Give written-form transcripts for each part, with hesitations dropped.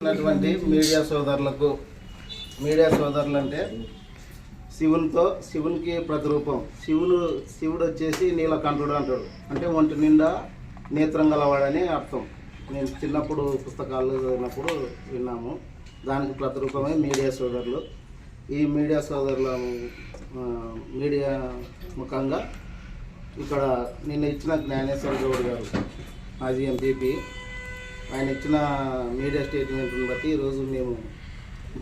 ఉన్నటువంటి మీడియా సోదరులు అంటే శివునికి ప్రతిరూపం. శివుడు వచ్చేసి నీలకంఠుడు అంటాడు, అంటే ఒంటి నిండా నేత్రం గలవాడని అర్థం. నేను చిన్నప్పుడు పుస్తకాలు చదివినప్పుడు విన్నాము. దానికి ప్రతిరూపమే మీడియా సోదరులు. ఈ మీడియా సోదరుల మీడియా ముఖంగా ఇక్కడ నిన్న ఇచ్చిన జ్ఞానేశ్వర గౌడ్ గారు మాజీ ఎంపీపీ ఆయన ఇచ్చిన మీడియా స్టేట్మెంట్ని బట్టి ఈరోజు మేము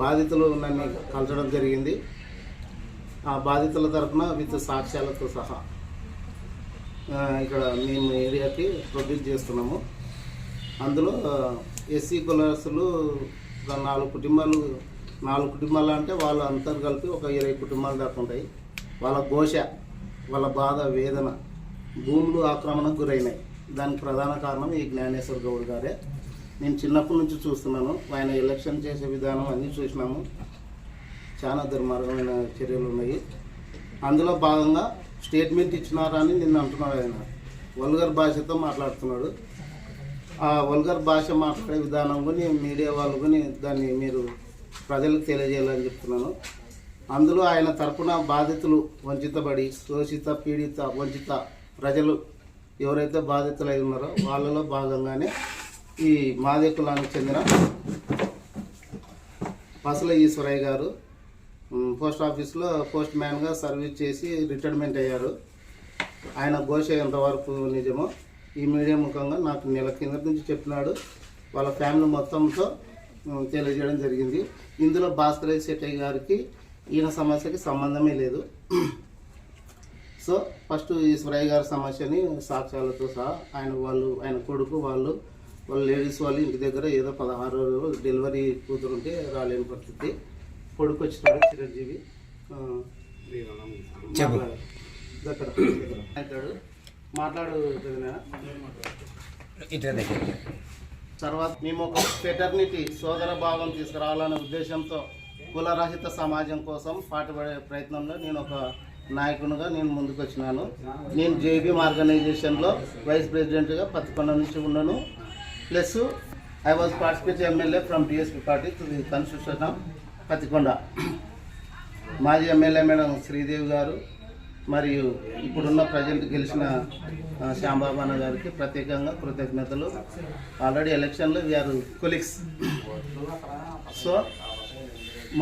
బాధితులు నన్ను కలచడం జరిగింది. ఆ బాధితుల తరఫున విత్ సాక్ష్యాలతో సహా ఇక్కడ మేము ఏరియాకి ప్రొడ్యూస్ చేస్తున్నాము. అందులో ఎస్సీ కులస్తులు 4 కుటుంబాలు అంటే వాళ్ళ అంతా కలిపి ఒక 20 కుటుంబాలు దాకా ఉంటాయి. వాళ్ళ ఘోష, వాళ్ళ బాధ, వేదన, భూములు ఆక్రమణకు గురైనాయి. దానికి ప్రధాన కారణం ఈ జ్ఞానేశ్వర గౌడ్ గారే. నేను చిన్నప్పటి నుంచి చూస్తున్నాను. ఆయన ఎలక్షన్ చేసే విధానం అన్నీ చూసినాము. చాలా దుర్మార్గమైన చర్యలు ఉన్నాయి. అందులో భాగంగా స్టేట్మెంట్ ఇచ్చినారా అని నిన్న అంటున్నాడు. ఆయన వల్గర్ భాషతో మాట్లాడుతున్నాడు. ఆ వల్గర్ భాష మాట్లాడే విధానం కూడా మీడియా వాళ్ళు కూడా దాన్ని మీరు ప్రజలకు తెలియజేయాలని చెప్తున్నాను. అందులో ఆయన తరపున బాధితులు, వంచితబడి, శోషిత, పీడిత, వంచిత ప్రజలు ఎవరైతే బాధితులై ఉన్నారో వాళ్ళలో భాగంగానే ఈ మాదే కులానికి చెందిన పసల ఈశ్వరయ్య గారు పోస్ట్ ఆఫీస్లో పోస్ట్ మ్యాన్గా సర్వీస్ చేసి రిటైర్మెంట్ అయ్యారు. ఆయన ఘోష ఎంతవరకు నిజమో ఈ మీడియా ముఖంగా నాకు నెల కింద నుంచి చెప్పినాడు. వాళ్ళ ఫ్యామిలీ మొత్తంతో తెలియజేయడం జరిగింది. ఇందులో భాస్కర్ శెట్టయ్య గారికి ఈయన సమస్యకి సంబంధమే లేదు. సో ఫస్ట్ ఈశ్వరయ్య గారి సమస్యని సాక్ష్యాలతో సహా ఆయన కొడుకు వాళ్ళ లేడీస్ వాళ్ళు ఇంటి దగ్గర ఏదో 16 రోజులు డెలివరీ కూతురుంటే రాలేని పరిస్థితి. కొడుకు వచ్చినాడు చిరంజీవి మాట్లాడు. తర్వాత మేము ఒక ఫెటర్నిటీ సోదర భావం తీసుకురావాలనే ఉద్దేశంతో కులరహిత సమాజం కోసం పాటుపడే ప్రయత్నంలో నేను ఒక నాయకునిగా ముందుకు వచ్చినాను. నేను జేబీఎం ఆర్గనైజేషన్లో వైస్ ప్రెసిడెంట్గా పత్తికొండ నుంచి ఉన్నాను. Plus I was participate MLA from tsp party to the constitution of Pattikonda. మాజీ ఎమ్మెల్యే మేడం శ్రీదేవి గారు మరియు ఇప్పుడున్న ప్రజెంట్ గెలిచిన శ్యాంబాబు అన్న గారికి ప్రత్యేకంగా కృతజ్ఞతలు. ఆల్రెడీ ఎలక్షన్లో వీఆర్ కొలీగ్స్. సో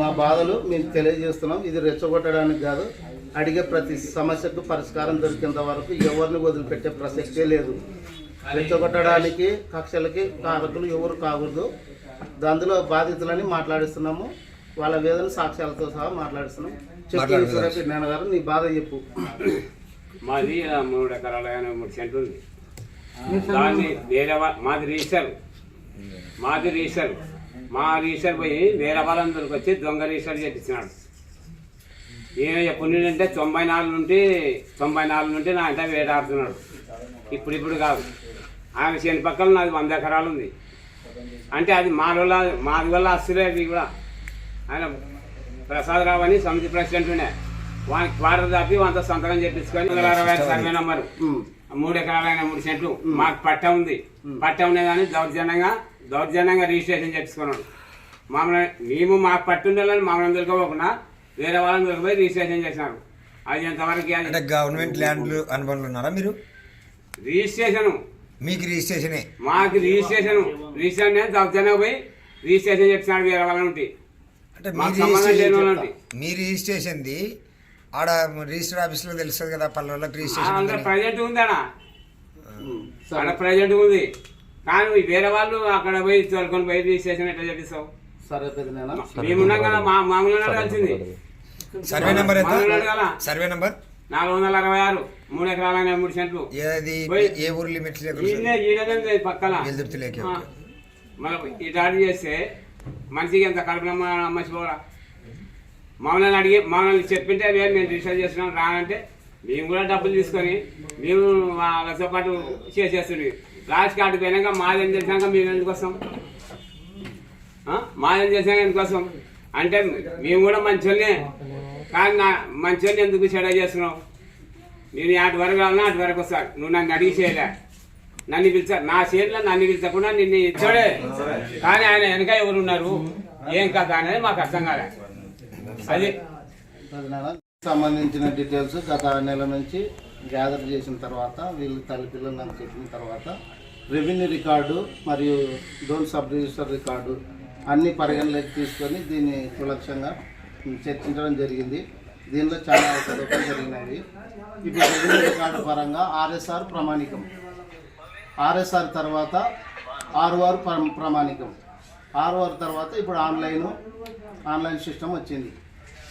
మా బాధలు మేము తెలియజేస్తున్నాం. ఇది రెచ్చగొట్టడానికి కాదు, అడిగే ప్రతి సమస్యకు పరిష్కారం దొరికేంత వరకు ఎవరిని వదిలిపెట్టే ప్రసక్తే లేదు. రెచ్చగొట్టడానికి కక్షలకి కారకులు ఎవరు కాకూడదు. అందులో బాధితులని మాట్లాడిస్తున్నాము. వాళ్ళ వేదన సాక్ష్యాలతో సహా మాట్లాడిస్తున్నాం. చెప్పు నాన్న గారు, నీ బాధ చెప్పు. మాది 3 ఎకరాల 3 సెంట్లు ఉంది. దాన్ని వేరే మాది రీసర్ మా రీసర్ పోయి వేరే వాళ్ళందరికి వచ్చి దొంగ రీసర్ చేపించినాడు. ఈయన ఎప్పటి నుండి అంటే 94 నుండి నా అంటే వేటాడుతున్నాడు. ఇప్పుడు కాదు. ఆమె చేని పక్కన నాది 100 ఎకరాలు ఉంది. అంటే అది మాది వల్ల అస్సలే. అది కూడా ఆయన ప్రసాదరావు అని సమితి ప్రెసిడెంట్ ఉండే. వానికి క్వార్టర్ దాపి అంత సంతకం చేపించుకొని 165 సర్వే నంబరు 3 ఎకరాల 3 సెంట్లు మాకు పట్ట ఉంది. పట్ట ఉండే కానీ దౌర్జన్యంగా రిజిస్ట్రేషన్ చేపించుకున్నాడు. మేము మాకు పట్టుండాలని మమ్మల్ని దొరకపోకుండా వేరే వాళ్ళని దొరికిపోయి రిజిస్ట్రేషన్ చేసినారు. అది ఎంతవరకు అంటే గవర్నమెంట్ ల్యాండ్లు అనుభవంలో ఉన్నారా మీరు? రిజిస్ట్రేషన్ మీకు రిజిస్ట్రేషన్ మాకు రిజిస్ట్రేషన్ దౌర్జన్యం పోయి రిజిస్ట్రేషన్ చేసినాడు వేరే వాళ్ళ నుండి. అంటే మీ రిజిస్ట్రేషన్ది ఆడ రిజిస్టర్ ఆఫీస్లో తెలుస్తుంది కదా, పల్లెలకు రిజిస్ట్రేషన్ ప్రజెంట్ ఉంది. ఆడ ప్రజెంట్ ఉంది కానీ వేరే వాళ్ళు అక్కడ పోయి తోలుకొని పోయి రిజిస్ట్రేషన్ ఎట్లా చేపిస్తావు? మేమున్నాం కదా, మామూలు కలిసింది. సర్వే నెంబర్ సర్వే నెంబర్ 466 3 ఎకరాల 3 సెంట్లు. ఏ ఊరు లిమిట్స్ పక్కన మనం ఇటాడి చేస్తే మనిషికి ఎంత కడుపులో మర్చిపోరా. మమ్మల్ని చెప్పింటే మేము రిజిస్టర్ చేస్తున్నాం రానంటే మేము కూడా డబ్బులు తీసుకొని మేము వాళ్ళతో పాటు చేసేస్తుంది. లాస్ట్ కార్డు పోయినాక మాదేం చేసినాక మేము ఎందుకు వస్తాం? ఎందుకోసం అంటే మేము కూడా మంచోళ్ళే కానీ మంచోళ్ళని ఎందుకు చెడ చేస్తున్నావు? నేను అటు వరకు వెళ్ళినా అటు వరకు వస్తాను. నువ్వు నన్ను అడిగి చేయలే. నన్ను పిలిచారు, నా చేతిలో నన్ను పిలిచకుండా నిన్ను ఇచ్చాడే. కానీ ఆయన వెనక ఎవరు ఉన్నారు, ఏం కథ అనేది మాకు అర్థం కాలే. అది సంబంధించిన డీటెయిల్స్ గత నెల నుంచి గ్యాదర్ చేసిన తర్వాత వీళ్ళు తల్లిపిల్లలు నాకు చెప్పిన తర్వాత రెవెన్యూ రికార్డు మరియు డోన్ సబ్ రిజిస్టర్ రికార్డు అన్ని పరిగణలోకి తీసుకొని దీన్ని సులక్షంగా చర్చించడం జరిగింది. దీనిలో చాలా అవసరం జరిగినవి. ఇప్పుడు రెవెన్యూ రికార్డు పరంగా ఆర్ఎస్ఆర్ ప్రామాణికం, ఆర్ఎస్ఆర్ తర్వాత ఆర్ఓఆర్ ప్రామాణికం, ఆర్ఓఆర్ తర్వాత ఇప్పుడు ఆన్లైన్ సిస్టమ్ వచ్చింది.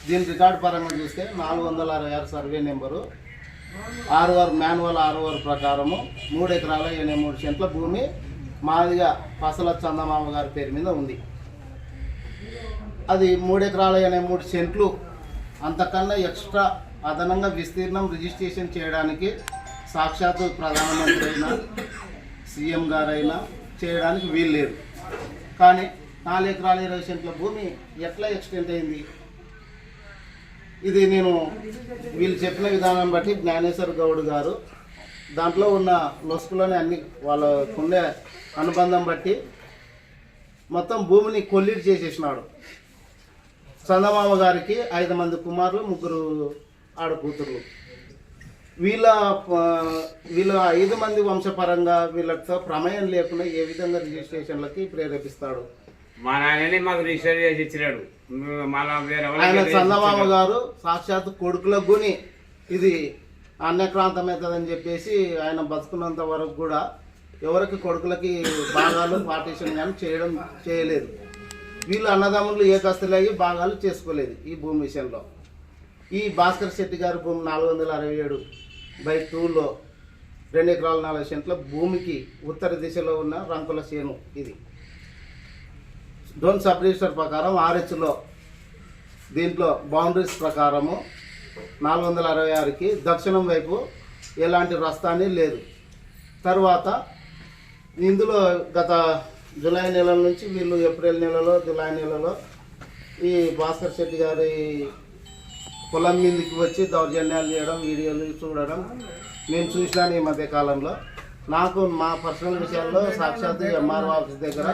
దీని రికార్డు పరంగా చూస్తే 466 survey number, ROR manual ROR ప్రకారము 3 ఎకరాల 83 సెంట్ల భూమి మాదిగా పసల చందమామ గారి పేరు మీద ఉంది. అది 3 ఎకరాల 83 సెంట్లు, అంతకన్నా ఎక్స్ట్రా అదనంగా విస్తీర్ణం రిజిస్ట్రేషన్ చేయడానికి సాక్షాత్తు ప్రధానమంత్రి అయినా సీఎం గారైనా చేయడానికి వీలు లేదు. కానీ 4 ఎకరాల 20 సెంట్ల భూమి ఎట్లా ఎక్స్టెంట్ అయింది? ఇది నేను వీళ్ళు చెప్పిన విధానం బట్టి జ్ఞానేశ్వర్ గౌడ్ గారు దాంట్లో ఉన్న లొసుకులోనే అన్ని వాళ్ళకుండే అనుబంధం బట్టి మొత్తం భూమిని కొల్లిడి చేసేసినాడు. చందమామ గారికి 5 మంది కుమారులు, 3 ఆడకూతుర్లు. వీళ్ళ 5 మంది వంశపరంగా వీళ్ళతో ప్రమేయం లేకుండా ఏ విధంగా రిజిస్ట్రేషన్లకి ప్రేరేపిస్తాడు? మా నాయననే మాకు రిజిస్టర్ చేసి ఇచ్చినాడు. ఆయన చందమామ గారు సాక్షాత్ కొడుకులకు గుని ఇది అన్యక్రాంతమవుతుందని చెప్పేసి ఆయన బతుకున్నంత వరకు కూడా ఎవరికి కొడుకులకి భాగాలు పార్టీషన్ కానీ చేయలేదు. వీళ్ళు అన్నదమ్ములు ఏకస్తులయ్యి భాగాలు చేసుకోలేదు ఈ భూమి విషయంలో. ఈ భాస్కర్ శెట్టి గారి భూమి 467/2లో 2 ఎకరాల 4 సెంట్ల భూమికి ఉత్తర దిశలో ఉన్న రంకుల చేను. ఇది డోన్ సబ్ రిజిస్టర్ ప్రకారం ఆర్హెచ్లో దీంట్లో బౌండరీస్ ప్రకారము 466కి దక్షిణం వైపు ఎలాంటి రస్తాని లేదు. తర్వాత ఇందులో గత జూలై నెల నుంచి వీళ్ళు ఏప్రిల్ నెలలో జూలై నెలలో ఈ భాస్కర్ శెట్టి గారి పొలం మీదకి వచ్చి దౌర్జన్యాలు చేయడం, వీడియోలు చూడడం నేను చూసినాను ఈ మధ్య కాలంలో. నాకు మా పర్సనల్ విషయాల్లో సాక్షాత్ ఎంఆర్ఓ ఆఫీస్ దగ్గర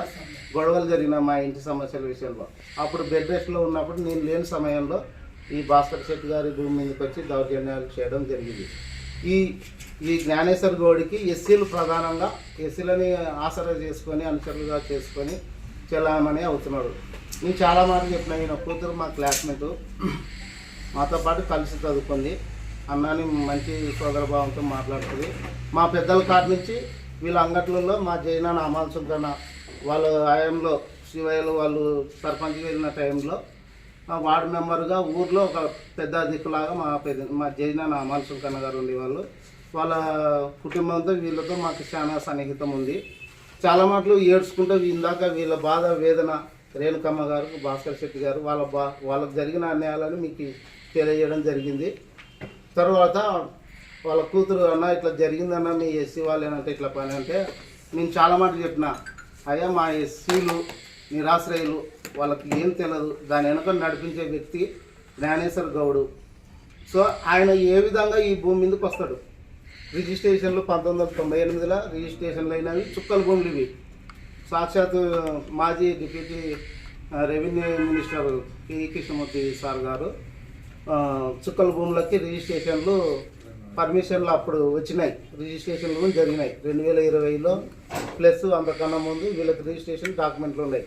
గొడవలు జరిగిన మా ఇంటి సమస్యల విషయంలో. అప్పుడు బెడ్ రెస్ట్లో ఉన్నప్పుడు నేను లేని సమయంలో ఈ భాస్కర్ శెట్టి గారి భూమి మీదకి వచ్చి దౌర్జన్యాలు చేయడం జరిగింది. ఈ జ్ఞానేశ్వర్ గౌడ్కి ఎస్సీలు ప్రధానంగా ఎస్సీలని ఆసరా చేసుకొని అనుచరులుగా చేసుకొని చెల్లామని అవుతున్నాడు. నేను చాలా మాటలు చెప్పిన. ఈయన కూతురు మా క్లాస్మేటు, మాతో పాటు కలిసి చదువుకుంది. అన్నాని మంచి సోదరభావంతో మాట్లాడుతుంది. మా పెద్దల కాటి నుంచి వీళ్ళ అంగట్లలో మా జైనా అమాల్ సుంకన్న వాళ్ళ హయాంలో శివయ్యలు వాళ్ళు సర్పంచ్ వెళ్ళిన టైంలో వార్డు మెంబర్గా ఊర్లో ఒక పెద్ద దిక్కులాగా మా జైనా అమాల్ సుంకన్న గారు ఉండేవాళ్ళు. వాళ్ళ కుటుంబంతో వీళ్ళతో మాకు చాలా సన్నిహితం ఉంది. చాలా మాటలు ఏడ్చుకుంటూ ఇందాక వీళ్ళ బాధ వేదన రేణుకమ్మ గారు, భాస్కర్ శెట్టి గారు వాళ్ళకు జరిగిన అన్యాయాలను మీకు తెలియజేయడం జరిగింది. తర్వాత వాళ్ళ కూతురు అన్న ఇట్లా జరిగిందన్న మీ ఎస్సీ వాళ్ళు ఏనంటే ఇట్లా పని అంటే నేను చాలా మాటలు చెప్పిన. అయ్యా మా ఎస్సీలు నిరాశ్రయులు, వాళ్ళకి ఏం తెలియదు. దాని వెనుక నడిపించే వ్యక్తి జ్ఞానేశ్వర్ గౌడ్. సో ఆయన ఏ విధంగా ఈ భూమి మీదకి వస్తాడు? రిజిస్ట్రేషన్లు 1998లో రిజిస్ట్రేషన్లు అయినవి చుక్కల భూములు ఇవి. సాక్షాత్ మాజీ deputy revenue minister K Krishnamurthy sir గారు చుక్కల భూములకి రిజిస్ట్రేషన్లు పర్మిషన్లు అప్పుడు వచ్చినాయి. రిజిస్ట్రేషన్లు కూడా జరిగినాయి 2020లో. ప్లస్ అంతకన్నా ముందు వీళ్ళకి రిజిస్ట్రేషన్ డాక్యుమెంట్లు ఉన్నాయి.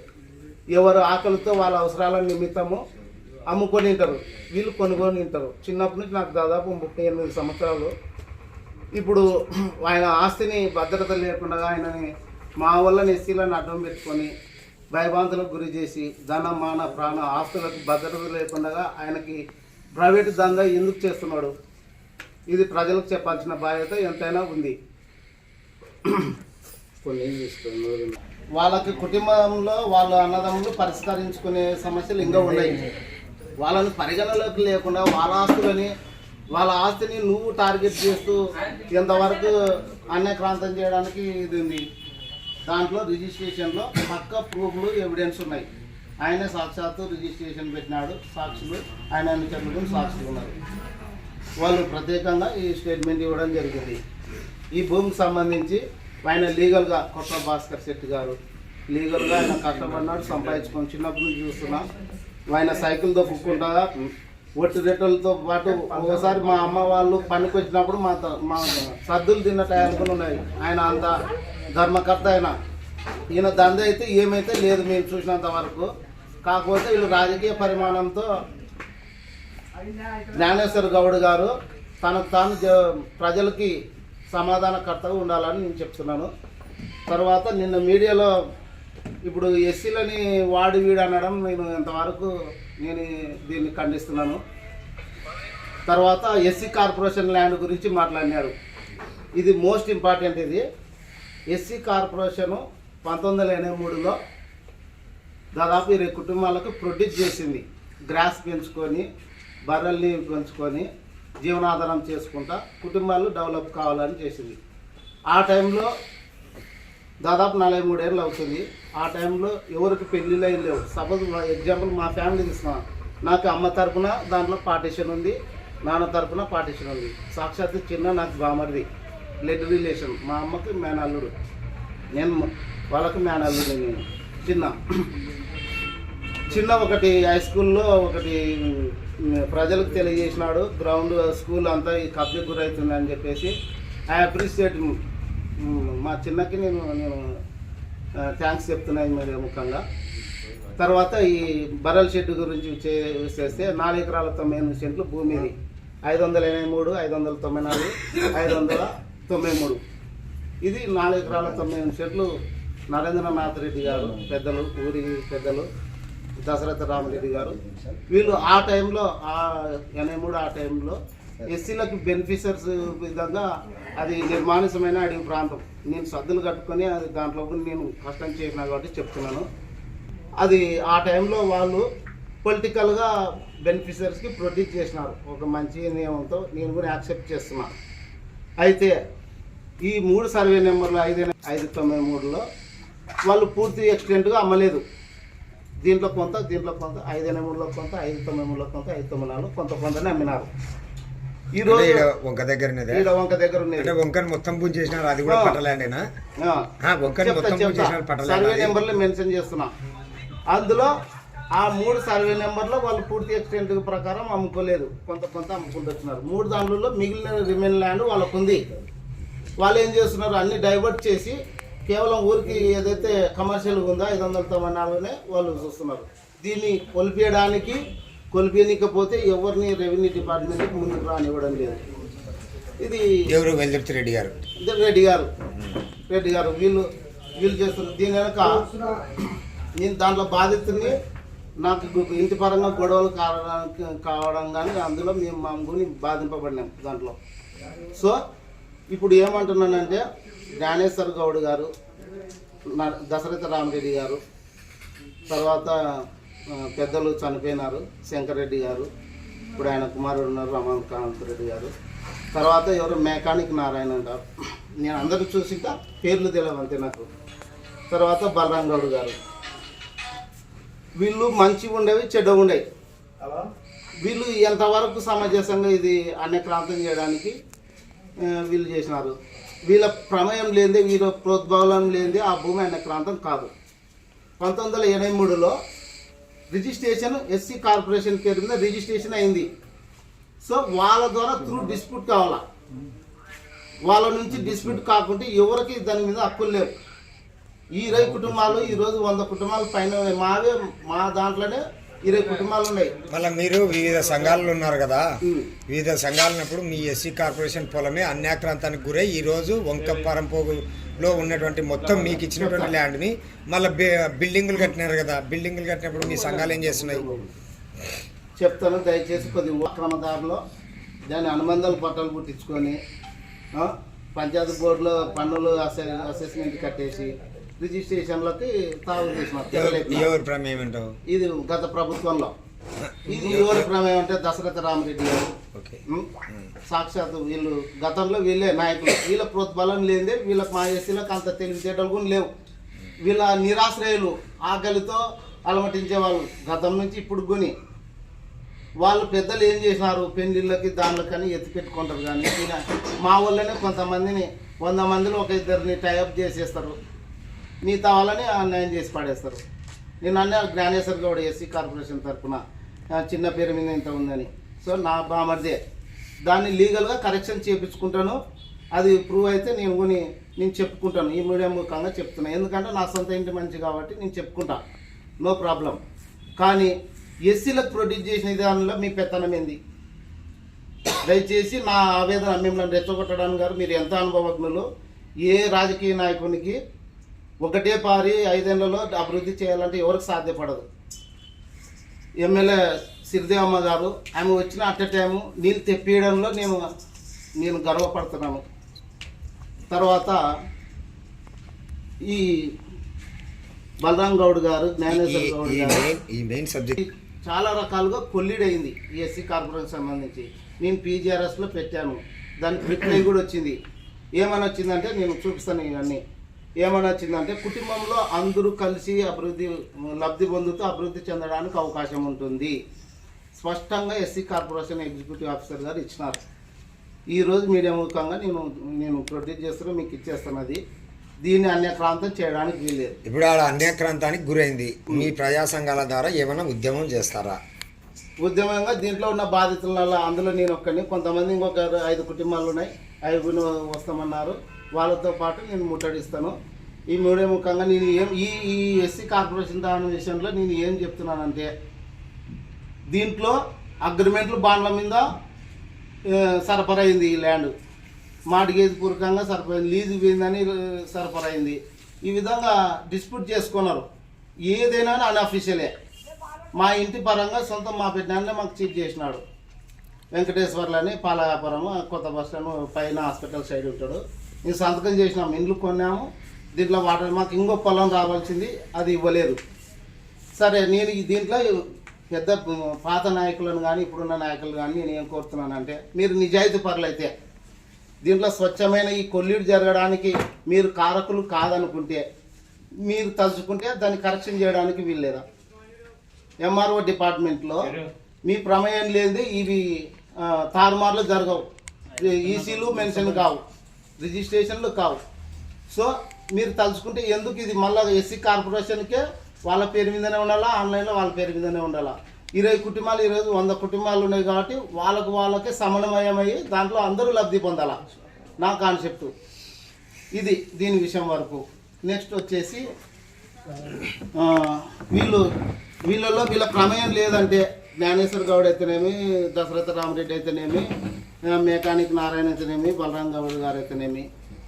ఎవరు ఆకలితో వాళ్ళ అవసరాల నిమిత్తము అమ్ముకొని ఉంటారు, వీళ్ళు కొనుక్కొని ఉంటారు. చిన్నప్పటి నుంచి నాకు దాదాపు 38 సంవత్సరాలు. ఇప్పుడు ఆయన ఆస్తిని భద్రత లేకుండా ఆయనని మా వల్ల ఎస్సీలను అడ్డం పెట్టుకొని భయభ్రాంతులకు గురి చేసి ధన మాన ప్రాణ ఆస్తులకు భద్రత లేకుండా ఆయనకి ప్రైవేటు దందా ఎందుకు చేస్తున్నాడు? ఇది ప్రజలకు చెప్పాల్సిన బాధ్యత ఎంతైనా ఉంది. వాళ్ళకి కుటుంబంలో వాళ్ళ అన్నదమ్ములు పరిష్కరించుకునే సమస్యలు ఇంకా ఉన్నాయి. వాళ్ళని పరిగణలోకి లేకుండా వాళ్ళ ఆస్తిని నువ్వు టార్గెట్ చేస్తూ ఎంతవరకు అన్యక్రాంతం చేయడానికి ఇది ఉంది. దాంట్లో రిజిస్ట్రేషన్లో పక్క ప్రూఫ్లు ఎవిడెన్స్ ఉన్నాయి. ఆయనే సాక్షాత్తు రిజిస్ట్రేషన్ పెట్టినాడు, సాక్షులు ఆయన అనుచరులు సాక్షులు ఉన్నారు. వాళ్ళు ప్రత్యేకంగా ఈ స్టేట్మెంట్ ఇవ్వడం జరిగింది. ఈ భూమికి సంబంధించి ఆయన లీగల్గా కొత్త భాస్కర్ శెట్టి గారు లీగల్గా ఆయన కష్టపడినాడు, సంపాదించుకొని చిన్నప్పటి నుంచి చూస్తున్నా. ఆయన సైకిల్ దొక్కుకుంటా ఒట్టి రెట్టలతో పాటు ఒకసారి మా అమ్మ వాళ్ళు పనికి వచ్చినప్పుడు మా సద్దులు తిన్న టైంలో ఉన్నాయి. ఆయన అంత ధర్మకర్త ఈయన దంద అయితే ఏమైతే లేదు మేము చూసినంత వరకు. కాకపోతే వీళ్ళు రాజకీయ పరిమాణంతో జ్ఞానేశ్వర్ గౌడ్ గారు తనకు తాను ప్రజలకి సమాధానకర్తగా ఉండాలని నేను చెప్తున్నాను. తర్వాత నిన్న మీడియాలో ఇప్పుడు ఎస్సీలని వాడి వీడు అనడం నేను ఇంతవరకు నేను దీన్ని ఖండిస్తున్నాను. తర్వాత ఎస్సీ కార్పొరేషన్ ల్యాండ్ గురించి మాట్లాడినారు. ఇది మోస్ట్ ఇంపార్టెంట్. ఇది ఎస్సీ కార్పొరేషను 1983లో దాదాపు 20 కుటుంబాలకు ప్రొడ్యూస్ చేసింది. గ్రాస్ పెంచుకొని బర్రెల్ని పెంచుకొని జీవనాధారం చేసుకుంటా కుటుంబాలు డెవలప్ కావాలని చేసింది. ఆ టైంలో దాదాపు 43 ఏళ్ళు అవుతుంది. ఆ టైంలో ఎవరికి పెళ్ళిళ్ళు అయి లేవు. సపోజ్ ఎగ్జాంపుల్ మా ఫ్యామిలీ తీసుకున్నాను. నాకు అమ్మ తరపున దాంట్లో పార్టీషన్ ఉంది, నాన్న తరపున పార్టీషన్ ఉంది. సాక్షాత్తు చిన్న నాకు బామర్ది, బ్లడ్ రిలేషన్. మా అమ్మకి మేనల్లుడు, నేను వాళ్ళకి మేనల్లుడు. నేను చిన్న ఒకటి హై స్కూల్లో ఒకటి ప్రజలకు తెలియజేసినాడు. గ్రౌండ్ స్కూల్ అంతా ఈ కబ్జా గురవుతుందని చెప్పేసి ఐ అప్రిషియేట్ మా చిన్నకి నేను థ్యాంక్స్ చెప్తున్నాను మరి ముఖ్యంగా. తర్వాత ఈ బర్రెల షెడ్ గురించి చేస్తే 4 ఎకరాల 98 సెంట్లు భూమి, 583, 594, 593. ఇది 4 ఎకరాల 98 సెంట్లు నరేంద్రనాథ్ రెడ్డి గారు పెద్దలు, ఊరి పెద్దలు, దశరథ రామరెడ్డి గారు వీళ్ళు ఆ టైంలో 83 ఆ టైంలో ఎస్సీలకు బెనిఫిషర్స్ విధంగా అది నిర్మానుషమైన అడవి ప్రాంతం. నేను సద్దులు కట్టుకొని అది దాంట్లో నేను కష్టం చేసినా కాబట్టి చెప్తున్నాను. అది ఆ టైంలో వాళ్ళు పొలిటికల్గా బెనిఫిషరీస్కి ప్రొడ్యూస్ చేసినారు ఒక మంచి నియమంతో. నేను కూడా యాక్సెప్ట్ చేస్తున్నాను. అయితే ఈ 3 సర్వే నెంబర్లు 593లో వాళ్ళు పూర్తి ఎక్స్టెంట్గా అమ్మలేదు. దీంట్లో కొంత 583లో కొంత, 593లో కొంత, 594 కొంతని అమ్మినారు. ఈ రోజు వంక దగ్గర మొత్తం పూజేసినారు. అది కూడా పట్టలేండేనా? సర్వే నెంబర్లు మెన్షన్ చేస్తున్నా. అందులో ఆ 3 సర్వే నెంబర్లో వాళ్ళు పూర్తి ఎక్స్టెంట్ ప్రకారం అమ్ముకోలేదు, కొంత అమ్ముకుంటూ వచ్చినారు. 3 దాంట్లో మిగిలిన రిమైన్ ల్యాండ్ వాళ్ళకు ఉంది. వాళ్ళు ఏం చేస్తున్నారు, అన్ని డైవర్ట్ చేసి కేవలం ఊరికి ఏదైతే కమర్షియల్గా ఉందో 594నే వాళ్ళు చూస్తున్నారు. దీన్ని కొలిపేయకపోతే ఎవరిని రెవెన్యూ డిపార్ట్మెంట్కి ముందుకు రానివ్వడం లేదు. ఇది ఎవరు వెల్దుర్తి రెడ్డి గారు వీళ్ళు చేస్తున్నారు. దీని వెనక నేను దాంట్లో బాధితుని నాకు ఇంటి పరంగా గొడవలు కావడం కానీ అందులో మేము మా గురి బాధింపబడినాం దాంట్లో. సో ఇప్పుడు ఏమంటున్నానంటే జ్ఞానేశ్వర్ గౌడ్ గారు, దశరథ రామరెడ్డి గారు, తర్వాత పెద్దలు చనిపోయినారు, శంకర్ రెడ్డి గారు, ఇప్పుడు ఆయన కుమారుడు ఉన్నారు రమాకాంత్ రెడ్డి గారు, తర్వాత ఎవరు మెకానిక్ నారాయణ అంటారు. నేను అందరూ చూసింకా పేర్లు తెలియదు అంతే నాకు. తర్వాత బలరాం గౌడ్ గారు. వీళ్ళు మంచి ఉండేవి, చెడ్డ ఉండేవి. వీళ్ళు ఎంతవరకు సమంజసంగా ఇది అన్యక్రాంతం చేయడానికి వీళ్ళు చేసినారు. వీళ్ళ ప్రమేయం లేనిదే, వీళ్ళ ప్రోద్బలం లేనిదే ఆ భూమి అన్యక్రాంతం కాదు. 1983లో రిజిస్ట్రేషన్ ఎస్సీ కార్పొరేషన్ పేరు మీద రిజిస్ట్రేషన్ అయింది. సో వాళ్ళ ద్వారా త్రూ డిస్ప్యూట్ కావాలా. వాళ్ళ నుంచి డిస్ప్యూట్ కాకుంటే ఎవరికి దాని మీద హక్కులు లేవు. ఈ 20 కుటుంబాలు ఈరోజు 100 కుటుంబాల పైన మా దాంట్లోనే 20 కుటుంబాలు ఉన్నాయి. మళ్ళీ మీరు వివిధ సంఘాలు ఉన్నారు కదా, వివిధ సంఘాలున్నప్పుడు మీ ఎస్సీ కార్పొరేషన్ పొలమే అన్యాక్రాంతానికి గురై ఈరోజు వంకపరంపోగులో ఉన్నటువంటి మొత్తం మీకు ఇచ్చినటువంటి ల్యాండ్ని మళ్ళీ బిల్డింగులు కట్టినారు కదా, బిల్డింగులు కట్టినప్పుడు మీ సంఘాలు ఏం చేస్తున్నాయి చెప్తాను. దయచేసి కొద్ది క్రమదారులో దాని అనుబంధాలు పట్టాలు పుట్టించుకొని పంచాయతీ బోర్డులో పన్నులు అసెస్మెంట్ కట్టేసి రిజిస్ట్రేషన్లకి తాగు చేసిన ఇది గత ప్రభుత్వంలో. ఇది ఎవరి ప్రమేయం అంటే దశరథ రామరెడ్డి గారు. సాక్షాత్ వీళ్ళు గతంలో వీళ్ళే నాయకులు. వీళ్ళ ప్రోత్బలం లేదే వీళ్ళకి మా ఎస్సీలకు అంత తెలివితేటలు కూడా లేవు. వీళ్ళ నిరాశ్రయులు, ఆకలితో అలమటించే వాళ్ళు గతం నుంచి ఇప్పుడు కొని. వాళ్ళు పెద్దలు ఏం చేసినారు, పెళ్లిళ్ళకి దానిలకని ఎత్తి పెట్టుకుంటారు. కానీ మా వాళ్ళనే కొంతమందిని 100 మందిలో ఒక ఇద్దరిని టైఅప్ చేసేస్తారు, మిగతా వాళ్ళని అన్యాయం చేసి పడేస్తారు. నేను అన్న జ్ఞానేశ్వర్ గౌడ్ ఎస్సీ కార్పొరేషన్ తరఫున చిన్న పేరు మీద ఇంత ఉందని. సో నా బామర్దే దాన్ని లీగల్గా కరెక్షన్ చేయించుకుంటాను. అది ప్రూవ్ అయితే నేను చెప్పుకుంటాను, ఈ మీడియా ముఖంగా చెప్తున్నాను. ఎందుకంటే నా సొంత ఇంటి మంచి కాబట్టి నేను చెప్పుకుంటా, నో ప్రాబ్లం. కానీ ఎస్సీలకు ప్రొడ్యూస్ చేసిన దానిలో మీ పెత్తనం ఏంది? దయచేసి నా ఆవేదన, మిమ్మల్ని రెచ్చగొట్టడానికి గారు మీరు ఎంత అనుభవజ్ఞులు. ఏ రాజకీయ నాయకునికి ఒకటే పారి 5 ఏళ్లలో అభివృద్ధి చేయాలంటే ఎవరికి సాధ్యపడదు. ఎమ్మెల్యే సిరిదేవమ్మ గారు ఆమె వచ్చిన అట్ టైము నీళ్ళు తెప్పియడంలో నేను గర్వపడుతున్నాను. తర్వాత ఈ బలరాం గౌడ్ గారు, జ్ఞానేశ్వర్ గౌడ్ గారు ఈ మెయిన్ సబ్జెక్ట్ చాలా రకాలుగా కొల్లిడైంది ఈ ఎస్సీ కార్పొరేషన్ సంబంధించి. నేను పీజీఆర్ఎస్లో పెట్టాను, దానికి రిప్లై కూడా వచ్చింది. ఏమని వచ్చిందంటే నేను చూపిస్తాను ఇవన్నీ. ఏమని వచ్చిందంటే కుటుంబంలో అందరూ కలిసి లబ్ధి పొందుతూ అభివృద్ధి చెందడానికి అవకాశం ఉంటుంది. స్పష్టంగా ఎస్సీ కార్పొరేషన్ ఎగ్జిక్యూటివ్ ఆఫీసర్ గారు ఇచ్చినారు. ఈరోజు మీడియా ముఖంగా నేను ప్రొడ్యూస్ చేస్తున్నా, మీకు ఇచ్చేస్తాను. అది దీన్ని అన్యక్రాంతం చేయడానికి వీల్లేదు. ఇప్పుడు ఆడ అన్యక్రాంతానికి గురైంది. మీ ప్రజా సంఘాల ద్వారా ఏమైనా ఉద్యమం చేస్తారా? ఉద్యమంగా దీంట్లో ఉన్న బాధితుల అందులో నేను ఒక్కడిని, కొంతమంది ఇంకొక 5 కుటుంబాలు ఉన్నాయి, 5 వస్తామన్నారు. వాళ్ళతో పాటు నేను ముట్టడిస్తాను. ఈ మీడియా ముఖంగా నేను ఈ ఎస్సీ కార్పొరేషన్ దాని విషయంలో నేను ఏం చెప్తున్నానంటే, దీంట్లో అగ్రిమెంట్లు బాండ్ల మీద సరఫరైంది. ఈ ల్యాండ్ మార్టిగేజ్ పూర్వకంగా సరఫరైంది, లీజు పోయిందని సరఫరైంది. ఈ విధంగా డిస్ప్యూట్ చేసుకున్నారు. ఏదైనా అన్అఫీషియలే. మా ఇంటి పరంగా సొంతం మా పెట్టిన మాకు చీట్ చేసినాడు. వెంకటేశ్వర్లని పాల వ్యాపారం, కొత్త బస్ స్టాండ్ పైన హాస్పిటల్ సైడ్ ఉంటాడు. మేము సంతకం చేసినాము, ఇండ్లు కొన్నాము. దీంట్లో వాటర్ మాకు ఇంకో పొలం రావాల్సింది, అది ఇవ్వలేదు. సరే, నేను దీంట్లో పెద్ద పాత నాయకులను కానీ ఇప్పుడున్న నాయకులు కానీ నేను ఏం కోరుతున్నానంటే, మీరు నిజాయితీ పరులైతే దీంట్లో స్వచ్ఛమైన ఈ కొల్లీడు జరగడానికి మీరు కారకులు కాదనుకుంటే, మీరు తలుచుకుంటే దాన్ని కరెక్షన్ చేయడానికి వీల్లేదా? ఎంఆర్ఓ డిపార్ట్మెంట్లో మీ ప్రమేయం లేనిది ఇవి తారుమార్లు జరగవు, ఈసీలు మెన్షన్ కావు, రిజిస్ట్రేషన్లు కావు. సో మీరు తలుచుకుంటే ఎందుకు ఇది మళ్ళీ ఎస్సీ కార్పొరేషన్కే వాళ్ళ పేరు మీదనే ఉండాలా, ఆన్లైన్లో వాళ్ళ పేరు మీదనే ఉండాలా? 20 కుటుంబాలు, ఈరోజు 100 కుటుంబాలు ఉన్నాయి కాబట్టి వాళ్ళకే సమన్వయమయ్యి దాంట్లో అందరూ లబ్ధి పొందాలా, నా కాన్సెప్టు ఇది. దీని విషయం వరకు నెక్స్ట్ వచ్చేసి వీళ్ళ ప్రమేయం లేదంటే జ్ఞానేశ్వర్ గౌడ్ అయితేనేమి, దశరథ రామరెడ్డి అయితేనేమి, మెకానిక్ నారాయణ అయితేనేమి, బలరాం గౌడ్ గారు అయితేనేమి,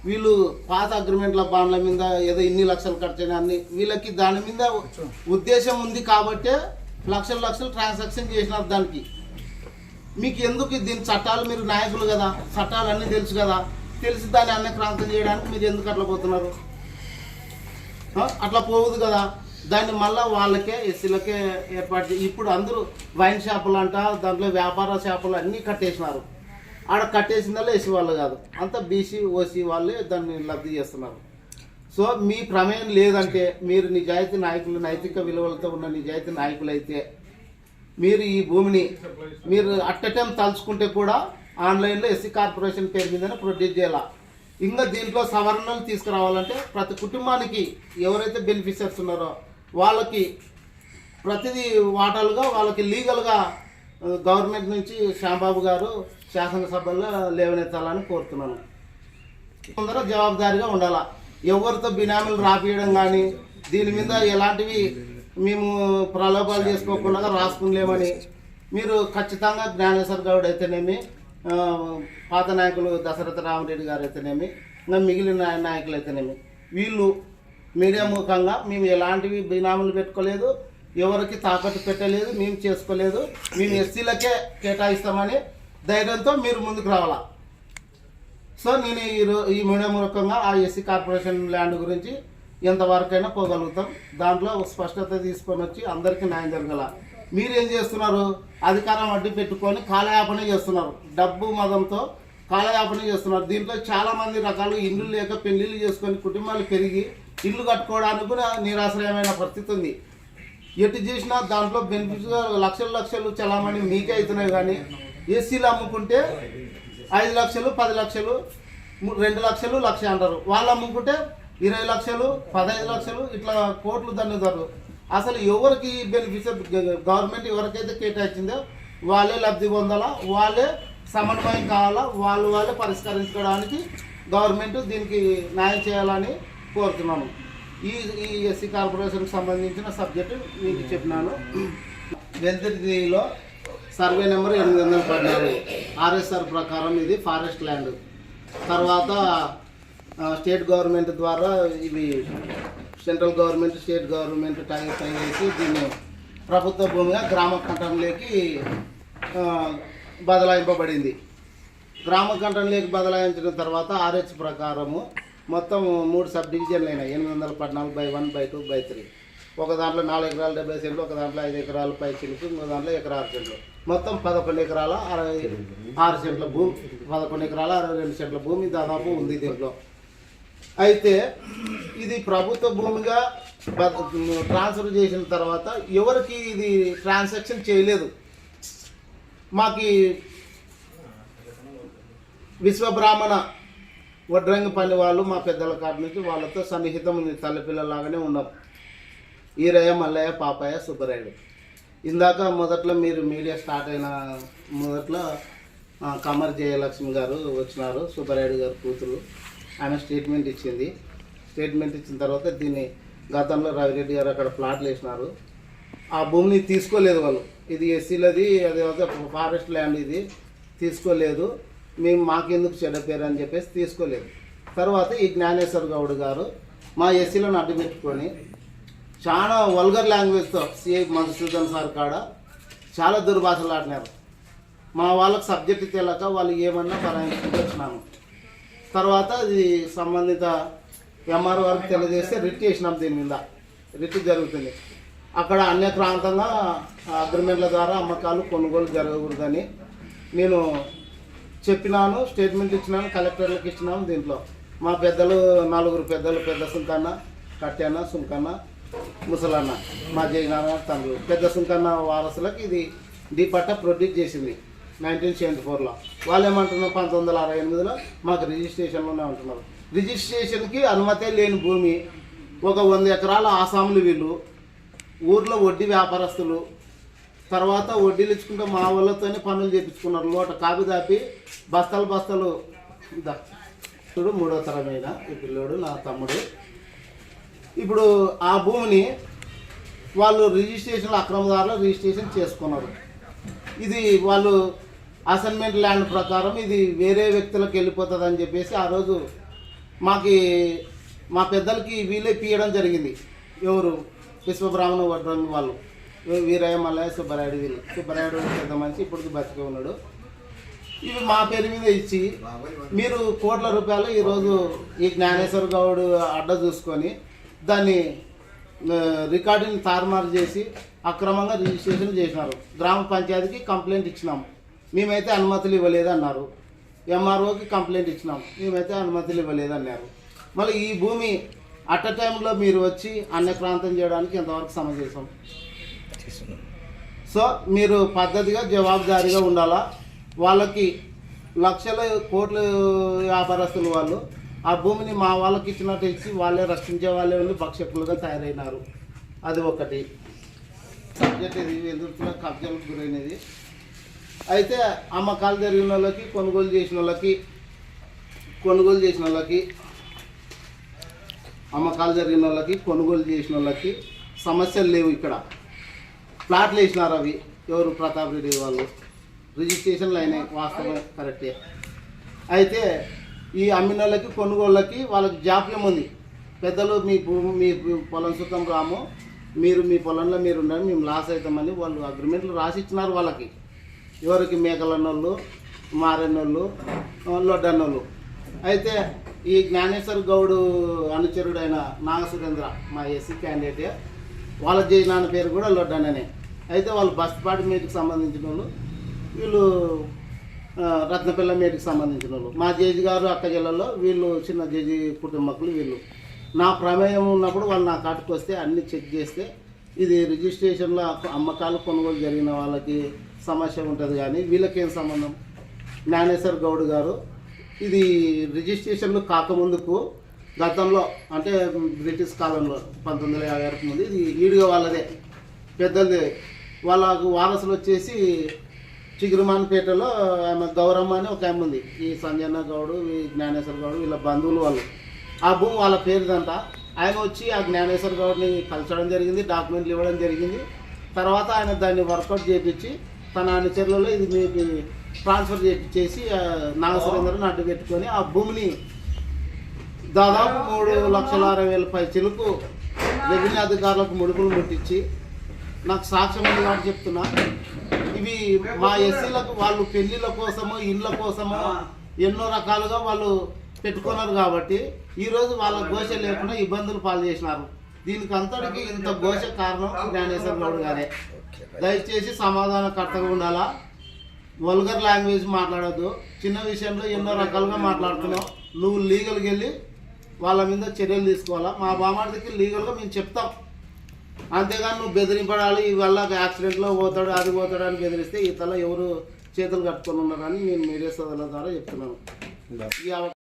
వీళ్ళు పాత అగ్రిమెంట్ల బాండ్ల మీద ఏదో ఇన్ని లక్షలు ఖర్చు అన్ని వీళ్ళకి దాని మీద ఉద్దేశం ఉంది కాబట్టే లక్షలు ట్రాన్సాక్షన్ చేసినారు. దానికి మీకు ఎందుకు దీని చట్టాలు, మీరు నాయకులు కదా, చట్టాలన్నీ తెలుసు కదా, తెలిసి దాన్ని అన్యక్రాంతం చేయడానికి మీరు ఎందుకు అట్లా పోతున్నారు? అట్లా పోవద్దు కదా. దాన్ని మళ్ళీ వాళ్ళకే ఎస్సీలకే ఏర్పాటు చేసి ఇప్పుడు అందరూ వైన్ షాపులు అంట, దాంట్లో వ్యాపార షాపులు అన్నీ కట్టేసినారు. ఆడ కట్టేసిందల్లా ఎస్సీ వాళ్ళు కాదు, అంతా బీసీ ఓసీ వాళ్ళే దాన్ని లబ్ధి చేస్తున్నారు. సో మీ ప్రమేయం లేదంటే, మీరు నిజాయితీ నాయకులు, నైతిక విలువలతో ఉన్న నిజాయితీ నాయకులు అయితే మీరు ఈ భూమిని మీరు అట్టటం తలుచుకుంటే కూడా ఆన్లైన్లో ఎస్సీ కార్పొరేషన్ పేరు మీదనే ప్రొడ్యూస్ చేయాల. ఇంకా దీంట్లో సవరణలు తీసుకురావాలంటే ప్రతి కుటుంబానికి ఎవరైతే బెనిఫిషియర్స్ ఉన్నారో వాళ్ళకి ప్రతిదీ వాటాలుగా వాళ్ళకి లీగల్గా గవర్నమెంట్ నుంచి శ్యాంబాబు గారు శాసనసభలో లేవనెత్తాలని కోరుతున్నాను. అందరూ జవాబుదారీగా ఉండాలా. ఎవరితో బినామీలు రాపియడం కానీ దీని మీద ఎలాంటివి మేము ప్రలోభాలు చేసుకోకుండా రాసుకునేమని మీరు ఖచ్చితంగా జ్ఞానేశ్వర్ గౌడ్ అయితేనేమి, పాత నాయకులు దశరథ రామరెడ్డి గారు అయితేనేమి, ఇంకా మిగిలిన నాయకులు అయితేనేమి, వీళ్ళు మీడియా ముఖంగా మేము ఎలాంటివి బినామీలు పెట్టుకోలేదు, ఎవరికి తాకట్టు పెట్టలేదు, మేము చేసుకోలేదు, మేము ఎస్సీలకే కేటాయిస్తామని ధైర్యంతో మీరు ముందుకు రావాలా. సో నేను ఈ మీడియా ముఖంగా ఆ ఎస్సీ కార్పొరేషన్ ల్యాండ్ గురించి ఎంతవరకైనా పోగలుగుతాం. దాంట్లో స్పష్టత తీసుకొని వచ్చి అందరికీ న్యాయం జరగాల. మీరేం చేస్తున్నారు? అధికారం అడ్డు పెట్టుకొని కాలయాపన చేస్తున్నారు, డబ్బు మదంతో కాలయాపన చేస్తున్నారు. దీంట్లో చాలామంది రకాలు ఇల్లు లేక పెళ్లిళ్ళు చేసుకొని కుటుంబాలు పెరిగి ఇల్లు కట్టుకోవడానికి కూడా నిరాశ్రయమైన పరిస్థితి ఉంది. ఎటు చేసినా దాంట్లో బెనిఫిట్స్గా లక్షలు చలామణి మీకే అవుతున్నాయి. కానీ ఎస్సీలు అమ్ముకుంటే 5 లక్షలు 10 లక్షలు 2 లక్షలు 1,00,000 అంటారు. వాళ్ళు అమ్ముకుంటే 20 లక్షలు 15 లక్షలు ఇట్లా కోట్లు దండుతారు. అసలు ఎవరికి బెనిఫిట్స్ గవర్నమెంట్ ఎవరికైతే కేటాయించిందో వాళ్ళే లబ్ధి పొందాలా, వాళ్ళే సమన్వయం కావాలా, వాళ్ళే పరిష్కరించుకోవడానికి గవర్నమెంట్ దీనికి న్యాయం చేయాలని కోరుతున్నాను. ఈ ఎస్సీ కార్పొరేషన్కి సంబంధించిన సబ్జెక్టు మీకు చెప్పినాను. వెంకటగిరిలో సర్వే నెంబర్ 814 ఆర్ఎస్ఆర్ ప్రకారం ఇది ఫారెస్ట్ ల్యాండ్. తర్వాత స్టేట్ గవర్నమెంట్ ద్వారా ఇవి సెంట్రల్ గవర్నమెంట్ స్టేట్ గవర్నమెంట్ టై చేసి దీన్ని ప్రభుత్వ భూమిగా గ్రామ కంఠంలోకి బదలాయింపబడింది. గ్రామ కంఠంలోకి బదలాయించిన తర్వాత ఆర్హెచ్ ప్రకారము మొత్తం 3 సబ్ డివిజన్లు అయినాయి. 814/1/2/3. ఒక దాంట్లో 4 ఎకరాలు 70 సెంట్లు, ఒక దాంట్లో 5 ఎకరాలు 5 చిలుకు, ఇంకో దాంట్లో 1 ఎకరా 6 సెంట్లు, మొత్తం 11 ఎకరాల 6 సెంట్ల భూమి, 11 ఎకరాల 62 సెంట్ల భూమి దాదాపు ఉంది దీంట్లో. అయితే ఇది ప్రభుత్వ భూమిగా ట్రాన్స్ఫర్ చేసిన తర్వాత ఎవరికి ఇది ట్రాన్సాక్షన్ చేయలేదు. మాకు విశ్వబ్రాహ్మణ వడ్రంగి పని వాళ్ళు మా పెద్దల కాటి నుంచి వాళ్ళతో సన్నిహితం ఉంది. తల్లిపిల్లలాగానే ఉన్నాం. ఈరయ్య, మల్లయ్య, పాపయ్య, సుబ్బరాయుడు. ఇందాక మొదట్లో మీరు మీడియా స్టార్ట్ అయిన మొదట్లో కమర్ జయలక్ష్మి గారు వచ్చినారు, సుబ్బరాయుడు గారు కూతురు. ఆమె స్టేట్మెంట్ ఇచ్చింది. స్టేట్మెంట్ ఇచ్చిన తర్వాత దీన్ని గతంలో రవిరెడ్డి గారు అక్కడ ప్లాట్లు వేసినారు. ఆ భూమిని తీసుకోలేదు వాళ్ళు. ఇది ఎస్సీలది, అది ఫారెస్ట్ ల్యాండ్, ఇది తీసుకోలేదు. మేము మాకెందుకు చెడ్డ పేరు అని చెప్పేసి తీసుకోలేదు. తర్వాత ఈ జ్ఞానేశ్వర్ గౌడ్ గారు మా ఎస్సీలను అడ్డుపెట్టుకొని చాలా వల్గర్ లాంగ్వేజ్తో సిఐ మధుసూదన్ సార్ కాడ చాలా దుర్భాషలు ఆడినారు. మా వాళ్ళకి సబ్జెక్టు తెలియక వాళ్ళు ఏమన్నా పరాయించుకుంటూ వచ్చినాము. తర్వాత ఇది సంబంధిత ఎంఆర్ వారికి తెలియజేస్తే రిట్ చేసినాం. దీని మీద రిట్ జరుగుతుంది. అక్కడ అన్యక్రాంతంగా అగ్రిమెంట్ల ద్వారా అమ్మకాలు కొనుగోలు జరగకూడదని నేను చెప్పినాను, స్టేట్మెంట్ ఇచ్చినాను, కలెక్టర్లకు ఇచ్చినాము. దీంట్లో మా పెద్దలు 4 పెద్దలు, పెద్ద సుంకన్న, కట్టన్న, సుంకన్న, ముసలన్న, మా జయనారాయణ తండ్రులు. పెద్ద సుంకన్న వారసులకు ఇది డి పట్టా ప్రొడ్యూస్ చేసింది 1974లో. వాళ్ళు ఏమంటున్నారు 1968లో మాకు రిజిస్ట్రేషన్లోనే ఉంటున్నారు. రిజిస్ట్రేషన్కి అనుమతే లేని భూమి, ఒక 100 ఎకరాల ఆసాములు వీళ్ళు, ఊర్లో వడ్డీ వ్యాపారస్తులు. తర్వాత వడ్డీలు ఇచ్చుకుంటే మా వాళ్ళతోనే పనులు చేయించుకున్నారు. లోట కాపీ దాపి బస్తాలు చూడు 3వ తరమైన ఈ పిల్లోడు నా తమ్ముడు. ఇప్పుడు ఆ భూమిని వాళ్ళు రిజిస్ట్రేషన్ అక్రమదారులు రిజిస్ట్రేషన్ చేసుకున్నారు. ఇది వాళ్ళు అసైన్మెంట్ ల్యాండ్ ప్రకారం ఇది వేరే వ్యక్తులకు వెళ్ళిపోతుంది అని చెప్పేసి ఆ రోజు మా పెద్దలకి వీళ్ళే పీయడం జరిగింది. ఎవరు విశ్వబ్రాహ్మణ వడ్రంగి వాళ్ళు, వీరయ్య, మల్లయ్య, సుబ్బరాయుడు. వీళ్ళు సుబ్బరాయుడు పెద్ద మనిషి, ఇప్పటికి బతికే ఉన్నాడు. ఇవి మా పేరు మీద ఇచ్చి మీరు కోట్ల రూపాయలు ఈరోజు ఈ జ్ఞానేశ్వర్ గౌడ్ అడ్డ చూసుకొని దాన్ని రికార్డుని తారుమారు చేసి అక్రమంగా రిజిస్ట్రేషన్ చేసినారు. గ్రామ పంచాయతీకి కంప్లైంట్ ఇచ్చినాము, మేమైతే అనుమతులు ఇవ్వలేదు అన్నారు. ఎంఆర్ఓకి కంప్లైంట్ ఇచ్చినాం, మేమైతే అనుమతులు ఇవ్వలేదు అన్నారు. మళ్ళీ ఈ భూమి అట్ అ టైంలో మీరు వచ్చి అన్యక్రాంతం చేయడానికి ఎంతవరకు సమంజసం? సో మీరు పద్ధతిగా జవాబుదారీగా ఉండాలా. వాళ్ళకి లక్షల కోట్ల వ్యాపారస్తులు వాళ్ళు ఆ భూమిని మా వాళ్ళకి ఇచ్చినట్టు ఇచ్చి వాళ్ళే రక్షించే వాళ్ళే ఉండి భక్షకులుగా తయారైనారు. అది ఒకటి సబ్జెక్ట్. ఇది ఎదుర్కొన్న కబ్జాలకు గురైనది. అయితే అమ్మకాలు జరిగిన వాళ్ళకి, కొనుగోలు చేసిన వాళ్ళకి అమ్మకాలు జరిగిన వాళ్ళకి, కొనుగోలు చేసిన వాళ్ళకి సమస్యలు లేవు. ఇక్కడ ప్లాట్లు వేసినారు, అవి ఎవరు ప్రతాప్ రెడ్డి వాళ్ళు, రిజిస్ట్రేషన్లు అయినాయి, వాస్తవం కరెక్టే. అయితే ఈ అమ్మిన వాళ్ళకి, కొనుగోళ్ళకి వాళ్ళకి జాప్యం ఉంది. పెద్దలు మీ పొలం సుఖం రాము, మీరు మీ పొలంలో మీరు ఉండండి, మేము లాస్ అవుతామని వాళ్ళు అగ్రిమెంట్లు రాసి ఇచ్చినారు వాళ్ళకి. ఎవరికి? మేకలన్నోళ్ళు, మారెన్నోళ్ళు, లొడ్డన్నోళ్ళు. అయితే ఈ జ్ఞానేశ్వర్ గౌడ్ అనుచరుడైన నాగసురేంద్ర మా ఎస్సీ క్యాండిడేటే, వాళ్ళ జయనాన్న పేరు కూడా లొడ్డన్ననే. అయితే వాళ్ళు బస్పాటి మేటికి సంబంధించిన వాళ్ళు, వీళ్ళు రత్నపిల్ల మేటికి సంబంధించిన వాళ్ళు. మా జేజీ గారు అక్క జిల్లాలో వీళ్ళు చిన్న జేజీ కుటుంబకులు. వీళ్ళు నా ప్రమేయం ఉన్నప్పుడు వాళ్ళు నా కాటుకు వస్తే అన్నీ చెక్ చేస్తే ఇది రిజిస్ట్రేషన్లో అమ్మకాలు కొనుగోలు జరిగిన వాళ్ళకి సమస్య ఉంటుంది, కానీ వీళ్ళకేం సంబంధం? జ్ఞానేశ్వర్ గౌడ్ గారు ఇది రిజిస్ట్రేషన్లు కాకముందుకు గతంలో అంటే బ్రిటిష్ కాలంలో 1956 ముందు ఇది ఈడుగా వాళ్ళదే పెద్దది. వాళ్ళకు వారసులు వచ్చేసి చిగురుమాన్పేటలో ఆమె గౌరమ్మ అని ఒక ఆమె ఉంది. ఈ సంజన్న గౌడు, ఈ జ్ఞానేశ్వర్ గౌడు వీళ్ళ బంధువులు వాళ్ళు. ఆ భూమి వాళ్ళ పేరుదంట. ఆయన వచ్చి ఆ జ్ఞానేశ్వర్ గౌడ్ని కలిసడం జరిగింది, డాక్యుమెంట్లు ఇవ్వడం జరిగింది. తర్వాత ఆయన దాన్ని వర్కౌట్ చేయించి తన అనుచరులలో ఇది మీకు ట్రాన్స్ఫర్ చేసి నాగసురేంద్రని అడ్డు పెట్టుకొని ఆ భూమిని దాదాపు 3,60,000 పైచిలకు రెవెన్యూ అధికారులకు ముడుపులు ముట్టించి నాకు సాక్ష్యం ఉంది కాబట్టి చెప్తున్నా. ఇవి మా ఎస్సీలకు వాళ్ళు పెళ్లిళ్ళ కోసమో ఇండ్ల కోసమో ఎన్నో రకాలుగా వాళ్ళు పెట్టుకున్నారు కాబట్టి ఈరోజు వాళ్ళ ఘోష లేకుండా ఇబ్బందులు పాలు చేసినారు. దీనికి అంతటికి ఇంత ఘోష కారణం జ్ఞానేశ్వర్ గౌడ్ గారే. దయచేసి సమాధానకర్తగా ఉండాలా, వల్గర్ లాంగ్వేజ్ మాట్లాడద్దు. చిన్న విషయంలో ఎన్నో రకాలుగా మాట్లాడుతున్నావు. నువ్వు లీగల్కి వెళ్ళి వాళ్ళ మీద చర్యలు తీసుకోవాలా. మా బామాడికి లీగల్గా మేము చెప్తాం, అంతేగాని నువ్వు బెదిరింపడాలి. ఇవల్ల యాక్సిడెంట్లో పోతాడు అది పోతాడు అని బెదిరిస్తే ఇతల ఎవరు చేతులు కట్టుకొని ఉన్నారని నేను మీడియా సోదరుల ద్వారా చెప్తున్నాను. ఈ అవకాశం